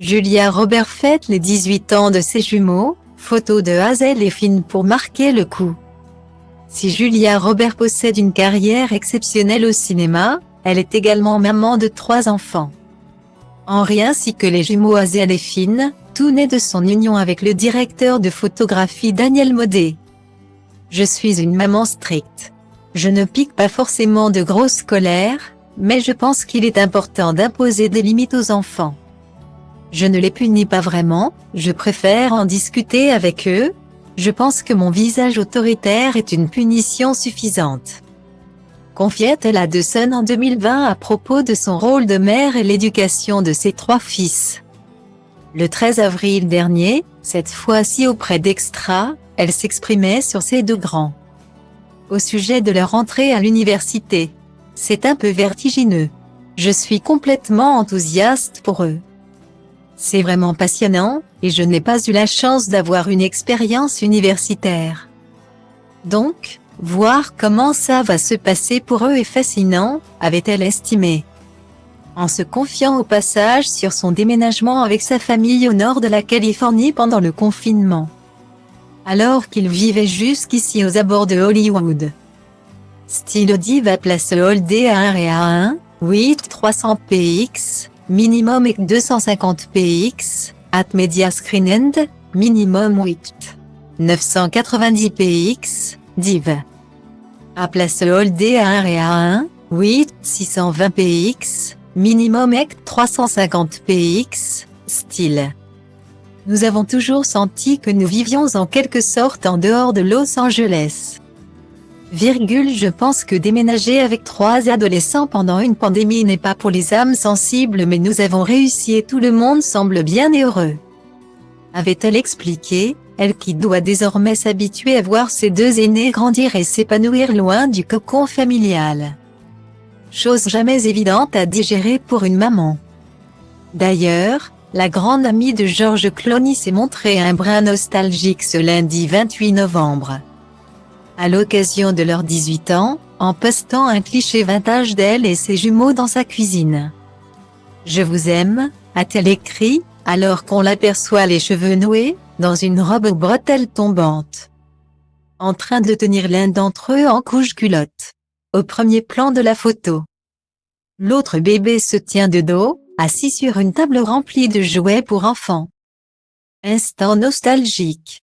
Julia Roberts fête les 18 ans de ses jumeaux, photo de Hazel et Finn pour marquer le coup. Si Julia Roberts possède une carrière exceptionnelle au cinéma, elle est également maman de 3 enfants. Henri ainsi que les jumeaux Hazel et Finn, tout né de son union avec le directeur de photographie Daniel Maudet. Je suis une maman stricte. Je ne pique pas forcément de grosse colère, mais je pense qu'il est important d'imposer des limites aux enfants. Je ne les punis pas vraiment, je préfère en discuter avec eux. Je pense que mon visage autoritaire est une punition suffisante. Confiait-elle à The Sun en 2020 à propos de son rôle de mère et l'éducation de ses 3 fils. Le 13 avril dernier, cette fois-ci auprès d'Extra, elle s'exprimait sur ses 2 grands. Au sujet de leur entrée à l'université. C'est un peu vertigineux. Je suis complètement enthousiaste pour eux. C'est vraiment passionnant, et je n'ai pas eu la chance d'avoir une expérience universitaire. Donc, voir comment ça va se passer pour eux est fascinant, avait-elle estimé. En se confiant au passage sur son déménagement avec sa famille au nord de la Californie pendant le confinement. Alors qu'il vivait jusqu'ici aux abords de Hollywood. Style Diva place Holdé à 1 et à 1, 8 300 px. Minimum et 250 px, at media screen end, minimum 8. 990 px, div. À place Holdé à 1 et à 1, 8, 620 px, minimum et 350 px, style. Nous avons toujours senti que nous vivions en quelque sorte en dehors de Los Angeles. Je pense que déménager avec 3 adolescents pendant une pandémie n'est pas pour les âmes sensibles mais nous avons réussi et tout le monde semble bien et heureux. Avait-elle expliqué, elle qui doit désormais s'habituer à voir ses 2 aînés grandir et s'épanouir loin du cocon familial. Chose jamais évidente à digérer pour une maman. D'ailleurs, la grande amie de George Clooney s'est montrée un brin nostalgique ce lundi 28 novembre. À l'occasion de leurs 18 ans, en postant un cliché vintage d'elle et ses jumeaux dans sa cuisine. « Je vous aime », a-t-elle écrit, alors qu'on l'aperçoit les cheveux noués, dans une robe aux bretelles tombantes. En train de tenir l'un d'entre eux en couche-culotte. Au premier plan de la photo. L'autre bébé se tient de dos, assis sur une table remplie de jouets pour enfants. Instant nostalgique.